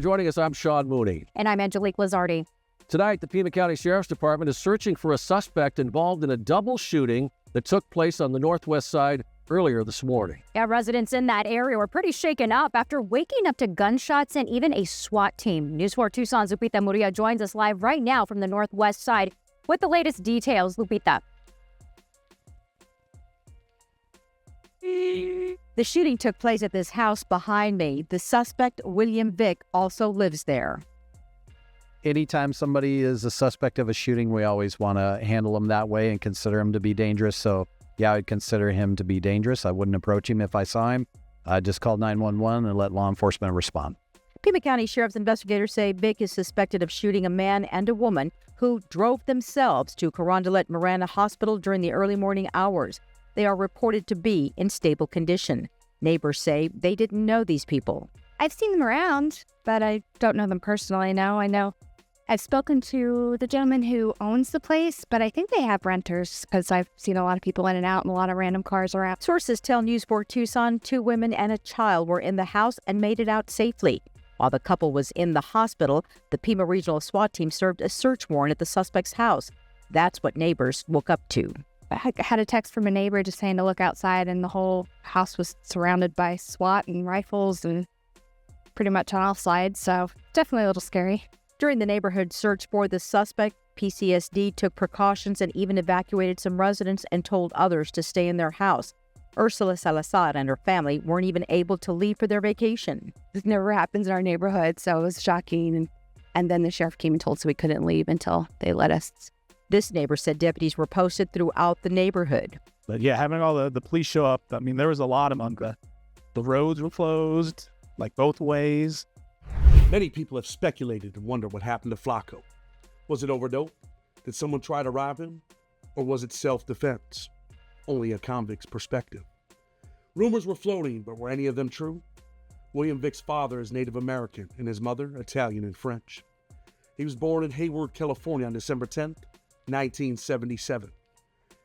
for joining us. I'm Sean Mooney. And I'm Angelique Lizardi. Tonight, the Pima County Sheriff's Department is searching for a suspect involved in a double shooting that took place on the northwest side earlier this morning. Yeah, residents in that area were pretty shaken up after waking up to gunshots and even a SWAT team. News 4 Tucson's Lupita Muria joins us live right now from the northwest side with the latest details. Lupita. The shooting took place at this house behind me. The suspect, William Vick, also lives there. Anytime somebody is a suspect of a shooting, we always want to handle them that way and consider him to be dangerous. So, yeah, I'd consider him to be dangerous. I wouldn't approach him if I saw him. I'd just call 911 and let law enforcement respond. Pima County Sheriff's investigators say Vick is suspected of shooting a man and a woman who drove themselves to Carondelet Marana Hospital during the early morning hours. They are reported to be in stable condition. Neighbors say they didn't know these people. I've seen them around, but I don't know them personally. I know I've spoken to the gentleman who owns the place, but I think they have renters because I've seen a lot of people in and out and a lot of random cars around. Sources tell News 4 Tucson 2 women and a child were in the house and made it out safely. While the couple was in the hospital, the Pima Regional SWAT team served a search warrant at the suspect's house. That's what neighbors woke up to. I had a text from a neighbor just saying to look outside, and the whole house was surrounded by SWAT and rifles and pretty much on all sides, so definitely a little scary. During the neighborhood search for the suspect, PCSD took precautions and even evacuated some residents and told others to stay in their house. Ursula Salazar and her family weren't even able to leave for their vacation. This never happens in our neighborhood, so it was shocking. And then the sheriff came and told us we couldn't leave until they let us. This neighbor said deputies were posted throughout the neighborhood. But yeah, having all the police show up, I mean, there was a lot among the roads were closed, like both ways. Many people have speculated and wondered what happened to Flaco. Was it overdose? Did someone try to rob him? Or was it self-defense? Only a convict's perspective. Rumors were floating, but were any of them true? William Vick's father is Native American and his mother Italian and French. He was born in Hayward, California on December 10th, 1977.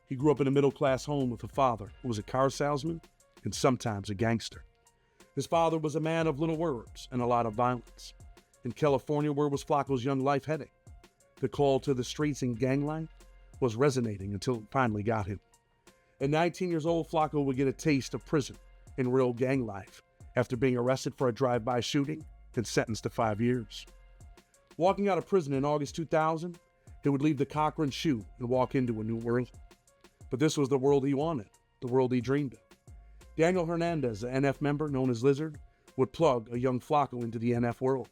He grew up in a middle-class home with a father who was a car salesman and sometimes a gangster. His father was a man of little words and a lot of violence. In California, where was Flaco's young life heading? The call to the streets and gang life was resonating until it finally got him. At 19 years old, Flaco would get a taste of prison and real gang life after being arrested for a drive-by shooting and sentenced to 5 years. Walking out of prison in August 2000, he would leave the Cochran shoe and walk into a new world. But this was the world he wanted, the world he dreamed of. Daniel Hernandez, an NF member known as Lizard, would plug a young Flaco into the NF world.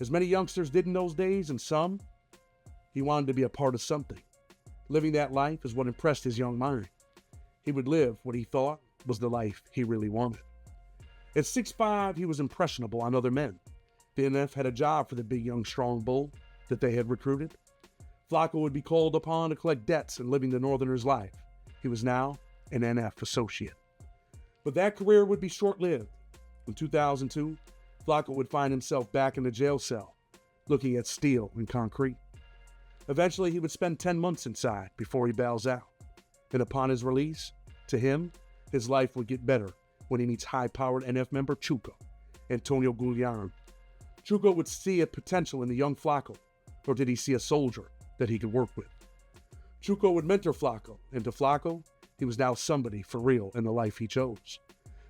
As many youngsters did in those days, and some, he wanted to be a part of something. Living that life is what impressed his young mind. He would live what he thought was the life he really wanted. At 6'5", he was impressionable on other men. The NF had a job for the big, young, strong bull that they had recruited. Flaco would be called upon to collect debts and living the Northerner's life. He was now an NF associate. But that career would be short-lived. In 2002, Flaco would find himself back in the jail cell, looking at steel and concrete. Eventually, he would spend 10 months inside before he bails out. And upon his release, to him, his life would get better when he meets high-powered NF member Chuco, Antonio Guglian. Chuco would see a potential in the young Flaco, or did he see a soldier that he could work with? Chuco would mentor Flaco, and to Flaco, he was now somebody for real in the life he chose.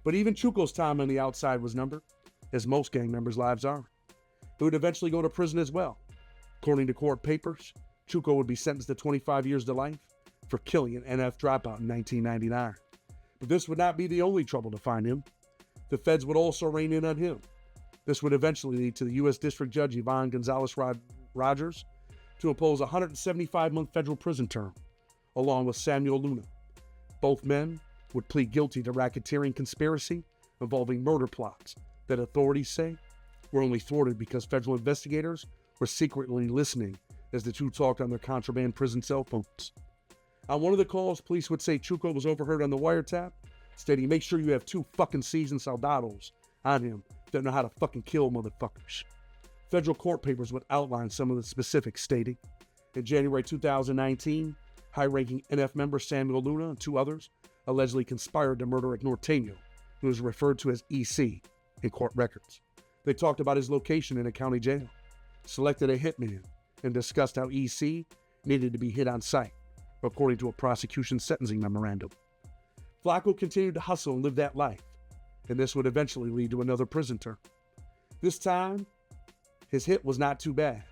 But even Chuco's time on the outside was numbered, as most gang members' lives are. He would eventually go to prison as well. According to court papers, Chuco would be sentenced to 25 years to life for killing an NF dropout in 1999. But this would not be the only trouble to find him. The feds would also rein in on him. This would eventually lead to the U.S. District Judge Yvonne Gonzalez-Rogers to impose a 175-month federal prison term, along with Samuel Luna. Both men would plead guilty to racketeering conspiracy involving murder plots that authorities say were only thwarted because federal investigators were secretly listening as the two talked on their contraband prison cell phones. On one of the calls, police would say Chuco was overheard on the wiretap, stating, "Make sure you have 2 fucking seasoned soldados on him that know how to fucking kill motherfuckers." Federal court papers would outline some of the specifics, stating, in January 2019, high-ranking NF member Samuel Luna and 2 others allegedly conspired to murder a Norteño, who was referred to as EC in court records. They talked about his location in a county jail, selected a hitman, and discussed how EC needed to be hit on sight, according to a prosecution sentencing memorandum. Flaco continued to hustle and live that life, and this would eventually lead to another prison term. This time, his hit was not too bad.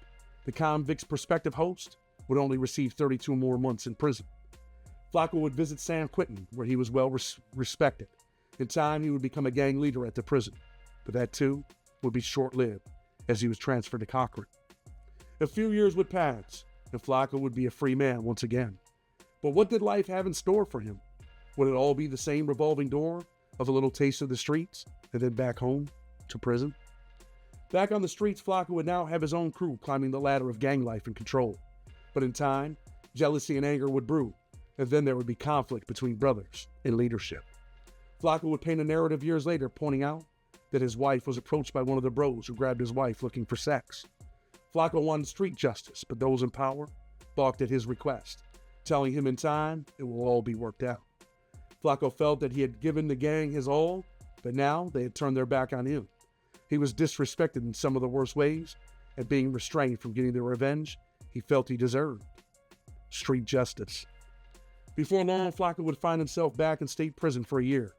The Convicts Perspective host would only receive 32 more months in prison. Flaco would visit San Quentin, where he was well respected. In time, he would become a gang leader at the prison, but that too would be short-lived as he was transferred to Cochrane. A few years would pass, and Flaco would be a free man once again. But what did life have in store for him? Would it all be the same revolving door of a little taste of the streets and then back home to prison? Back on the streets, Flaco would now have his own crew climbing the ladder of gang life and control. But in time, jealousy and anger would brew, and then there would be conflict between brothers and leadership. Flaco would paint a narrative years later pointing out that his wife was approached by one of the bros who grabbed his wife looking for sex. Flaco wanted street justice, but those in power balked at his request, telling him in time it will all be worked out. Flaco felt that he had given the gang his all, but now they had turned their back on him. He was disrespected in some of the worst ways, and being restrained from getting the revenge he felt he deserved. Street justice. Before long, Flaco would find himself back in state prison for a year.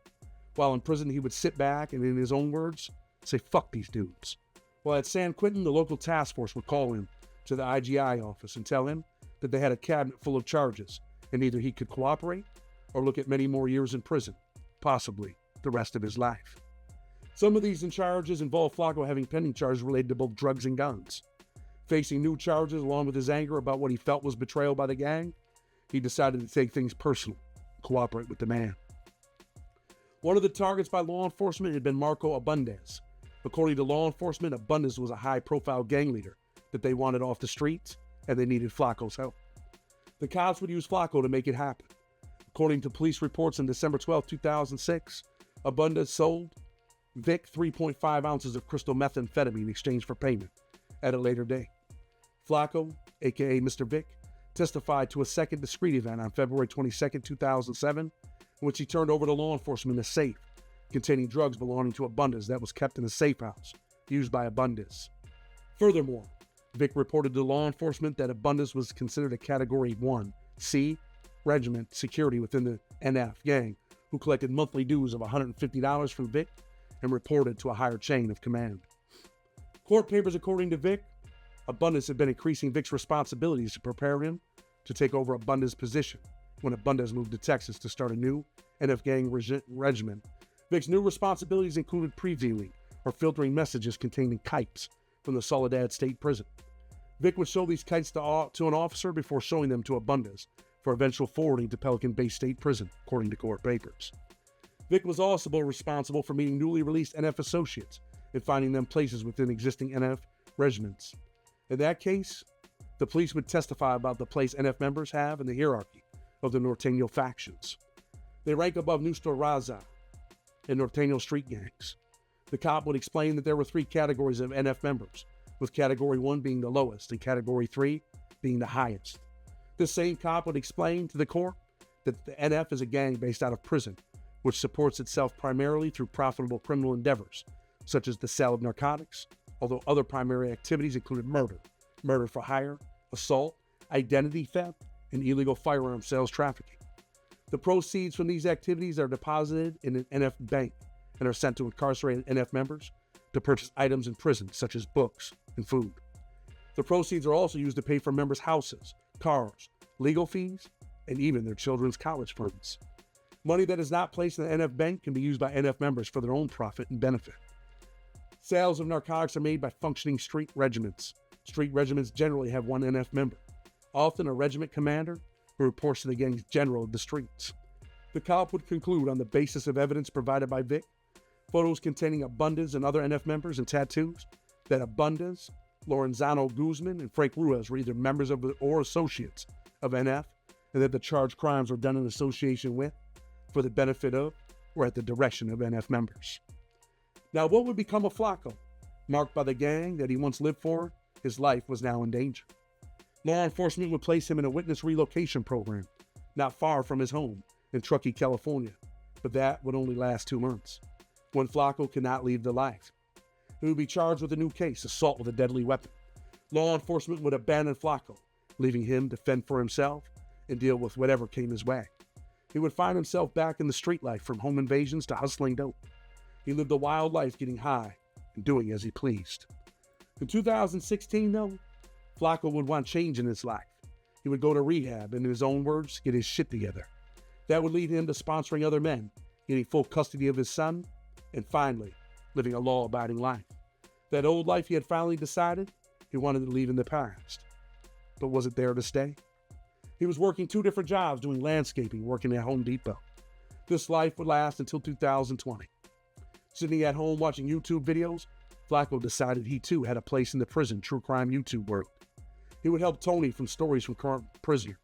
While in prison, he would sit back and, in his own words, say, "Fuck these dudes." While at San Quentin, the local task force would call him to the IGI office and tell him that they had a cabinet full of charges, and either he could cooperate or look at many more years in prison, possibly the rest of his life. Some of these charges involved Flaco having pending charges related to both drugs and guns. Facing new charges along with his anger about what he felt was betrayal by the gang, he decided to take things personal, cooperate with the man. One of the targets by law enforcement had been Marco Abundez. According to law enforcement, Abundez was a high-profile gang leader that they wanted off the streets, and they needed Flaco's help. The cops would use Flaco to make it happen. According to police reports on December 12, 2006, Abundez sold Vic 3.5 ounces of crystal methamphetamine in exchange for payment at a later date. Flaco, aka Mr. Vic, testified to a second discrete event on February 22, 2007, in which he turned over to law enforcement a safe containing drugs belonging to Abundez that was kept in a safe house used by Abundez. Furthermore, Vic reported to law enforcement that Abundez was considered a Category 1C regiment security within the NF gang, who collected monthly dues of $150 from Vic and reported to a higher chain of command. Court papers, according to Vic, Abundez had been increasing Vic's responsibilities to prepare him to take over Abundez's position when Abundez moved to Texas to start a new NF gang regiment. Vic's new responsibilities included previewing or filtering messages containing kites from the Soledad State Prison. Vic would show these kites to an officer before showing them to Abundez for eventual forwarding to Pelican Bay State Prison, according to court papers. Vic was also responsible for meeting newly released NF associates and finding them places within existing NF regiments. In that case, the police would testify about the place NF members have in the hierarchy of the Norteño factions. They rank above Nuestra Raza and Norteño street gangs. The cop would explain that there were 3 categories of NF members, with Category 1 being the lowest and Category 3 being the highest. This same cop would explain to the court that the NF is a gang based out of prison, which supports itself primarily through profitable criminal endeavors, such as the sale of narcotics, although other primary activities included murder for hire, assault, identity theft, and illegal firearm sales trafficking. The proceeds from these activities are deposited in an NF bank and are sent to incarcerated NF members to purchase items in prison, such as books and food. The proceeds are also used to pay for members' houses, cars, legal fees, and even their children's college funds. Money that is not placed in the NF bank can be used by NF members for their own profit and benefit. Sales of narcotics are made by functioning street regiments. Street regiments generally have one NF member, often a regiment commander who reports to the gang's general of the streets. The cop would conclude on the basis of evidence provided by Vic, photos containing Abundez and other NF members and tattoos, that Abundez, Lorenzano Guzman, and Frank Ruiz were either members of or associates of NF, and that the charged crimes were done in association with, for the benefit of, or at the direction of NF members. Now, what would become of Flaco? Marked by the gang that he once lived for, his life was now in danger. Law enforcement would place him in a witness relocation program, not far from his home in Truckee, California, but that would only last 2 months, when Flaco could not leave the life. He would be charged with a new case, assault with a deadly weapon. Law enforcement would abandon Flaco, leaving him to fend for himself and deal with whatever came his way. He would find himself back in the street life, from home invasions to hustling dope. He lived a wild life, getting high and doing as he pleased. In 2016, though, Flaco would want change in his life. He would go to rehab and, in his own words, get his shit together. That would lead him to sponsoring other men, getting full custody of his son, and finally, living a law-abiding life. That old life he had finally decided he wanted to leave in the past. But was it there to stay? He was working 2 different jobs, doing landscaping, working at Home Depot. This life would last until 2020. Sitting at home watching YouTube videos, Flaco decided he too had a place in the prison true crime YouTube world. He would help Tony from Stories from Current Prisoner.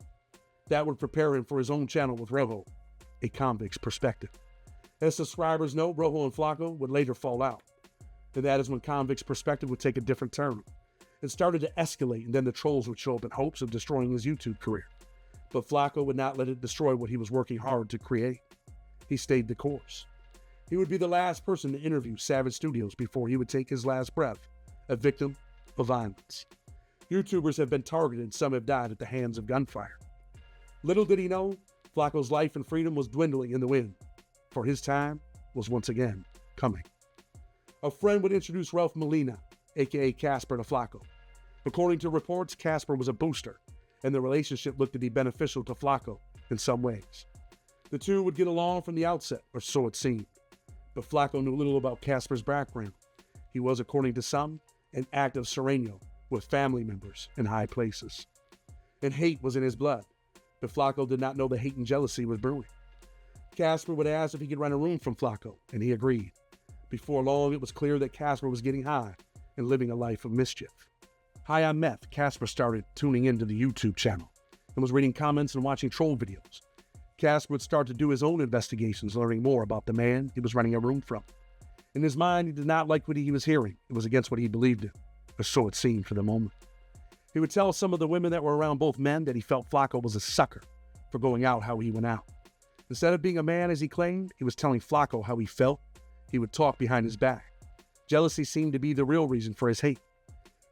That would prepare him for his own channel with Rojo, A Convicts Perspective. As subscribers know, Rojo and Flaco would later fall out. And that is when Convicts Perspective would take a different turn. It started to escalate, and then the trolls would show up in hopes of destroying his YouTube career. But Flaco would not let it destroy what he was working hard to create. He stayed the course. He would be the last person to interview Savage Studios before he would take his last breath, a victim of violence. YouTubers have been targeted and some have died at the hands of gunfire. Little did he know, Flaco's life and freedom was dwindling in the wind, for his time was once again coming. A friend would introduce Ralph Molina, aka Casper, to Flaco. According to reports, Casper was a booster, and the relationship looked to be beneficial to Flaco in some ways. The two would get along from the outset, or so it seemed. But Flaco knew little about Casper's background. He was, according to some, an active Sereno with family members in high places. And hate was in his blood, but Flaco did not know the hate and jealousy was brewing. Casper would ask if he could rent a room from Flaco, and he agreed. Before long, it was clear that Casper was getting high and living a life of mischief. High on meth, Casper started tuning into the YouTube channel and was reading comments and watching troll videos. Casper would start to do his own investigations, learning more about the man he was renting a room from. In his mind, he did not like what he was hearing. It was against what he believed in, or so it seemed for the moment. He would tell some of the women that were around both men that he felt Flaco was a sucker for going out how he went out. Instead of being a man as he claimed, he was telling Flaco how he felt. He would talk behind his back. Jealousy seemed to be the real reason for his hate.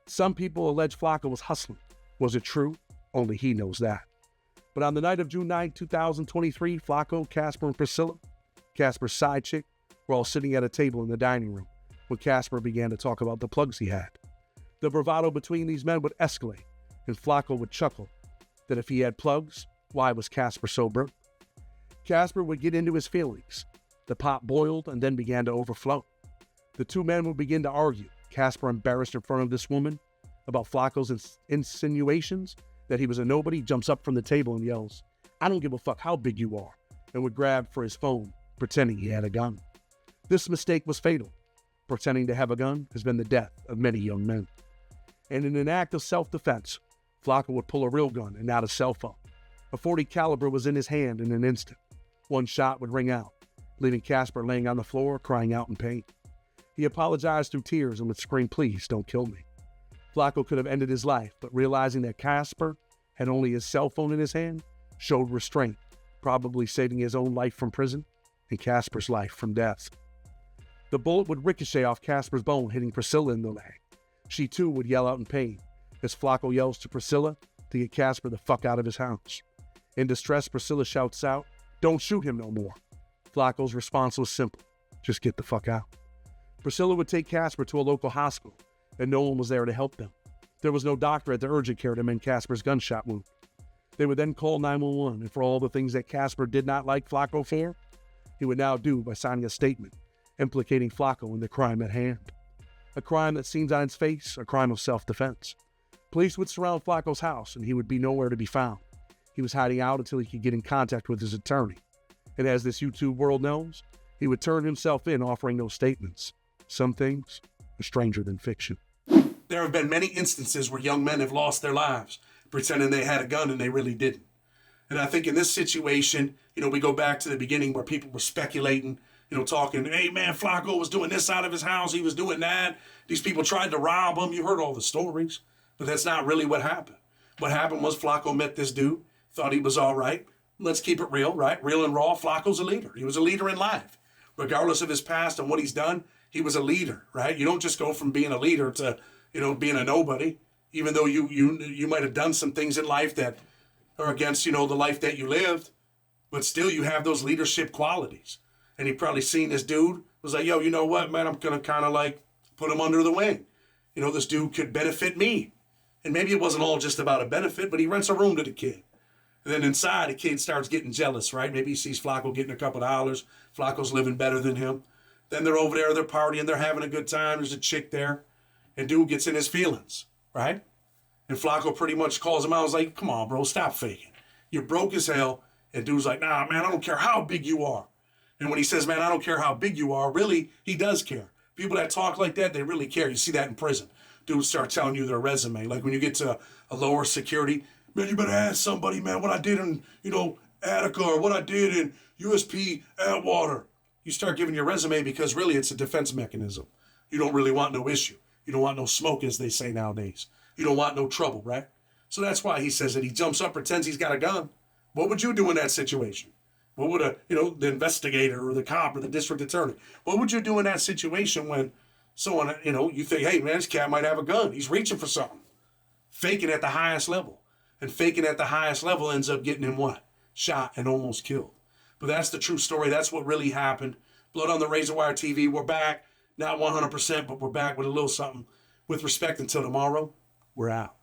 Some people allege Flaco was hustling. Was it true? Only he knows that. But on the night of June 9, 2023, Flaco, Casper, and Priscilla, Casper's side chick, were all sitting at a table in the dining room when Casper began to talk about the plugs he had. The bravado between these men would escalate, and Flaco would chuckle that if he had plugs, why was Casper so burnt? Casper would get into his feelings. The pot boiled and then began to overflow. The two men would begin to argue, Casper embarrassed in front of this woman about Flaco's insinuations that he was a nobody, jumps up from the table and yells, "I don't give a fuck how big you are," and would grab for his phone, pretending he had a gun. This mistake was fatal. Pretending to have a gun has been the death of many young men. And in an act of self-defense, Flaco would pull a real gun and not a cell phone. A .40 caliber was in his hand in an instant. One shot would ring out, leaving Casper laying on the floor, crying out in pain. He apologized through tears and would scream, "Please don't kill me." Flaco could have ended his life, but realizing that Casper had only his cell phone in his hand, showed restraint, probably saving his own life from prison and Casper's life from death. The bullet would ricochet off Casper's bone, hitting Priscilla in the leg. She too would yell out in pain as Flaco yells to Priscilla to get Casper the fuck out of his house. In distress, Priscilla shouts out, "Don't shoot him no more." Flaco's response was simple, "Just get the fuck out." Priscilla would take Casper to a local hospital, and no one was there to help them. There was no doctor at the urgent care to mend Casper's gunshot wound. They would then call 911, and for all the things that Casper did not like Flaco for, he would now do by signing a statement implicating Flaco in the crime at hand. A crime that seems on its face a crime of self-defense. Police would surround Flaco's house, and he would be nowhere to be found. He was hiding out until he could get in contact with his attorney. And as this YouTube world knows, he would turn himself in offering those statements. Some things are stranger than fiction. There have been many instances where young men have lost their lives pretending they had a gun and they really didn't. And I think in this situation, we go back to the beginning where people were speculating, talking, "Hey man, Flaco was doing this out of his house, he was doing that. These people tried to rob him." You heard all the stories, but that's not really what happened. What happened was Flaco met this dude, thought he was all right. Let's keep it real, right? Real and raw, Flaco's a leader. He was a leader in life. Regardless of his past and what he's done, He was a leader, right? You don't just go from being a leader to, being a nobody, even though you might have done some things in life that are against, the life that you lived, but still you have those leadership qualities. And he probably seen this dude, was like, yo, you know what, man, I'm going to kind of like put him under the wing. This dude could benefit me. And maybe it wasn't all just about a benefit, but he rents a room to the kid. And then inside, the kid starts getting jealous, right? Maybe he sees Flaco getting a couple of dollars. Flaco's living better than him. Then they're over there, they're partying, they're having a good time. There's a chick there. And dude gets in his feelings, right? And Flaco pretty much calls him out. He's like, come on, bro, stop faking. You're broke as hell. And dude's like, nah, man, I don't care how big you are. And when he says, man, I don't care how big you are, really, he does care. People that talk like that, they really care. You see that in prison. Dudes start telling you their resume. Like when you get to a lower security, man, you better ask somebody, man, what I did in, Attica or what I did in USP Atwater. You start giving your resume because really it's a defense mechanism. You don't really want no issue. You don't want no smoke, as they say nowadays. You don't want no trouble, right? So that's why he says that. He jumps up, pretends he's got a gun. What would you do in that situation? What would the investigator or the cop or the district attorney, what would you do in that situation when someone, you think, hey, man, this cat might have a gun. He's reaching for something. Faking at the highest level. And faking at the highest level ends up getting him what? Shot and almost killed. But that's the true story. That's what really happened. Blood on the Razor Wire TV. We're back. Not 100%, but we're back with a little something. With respect, until tomorrow, we're out.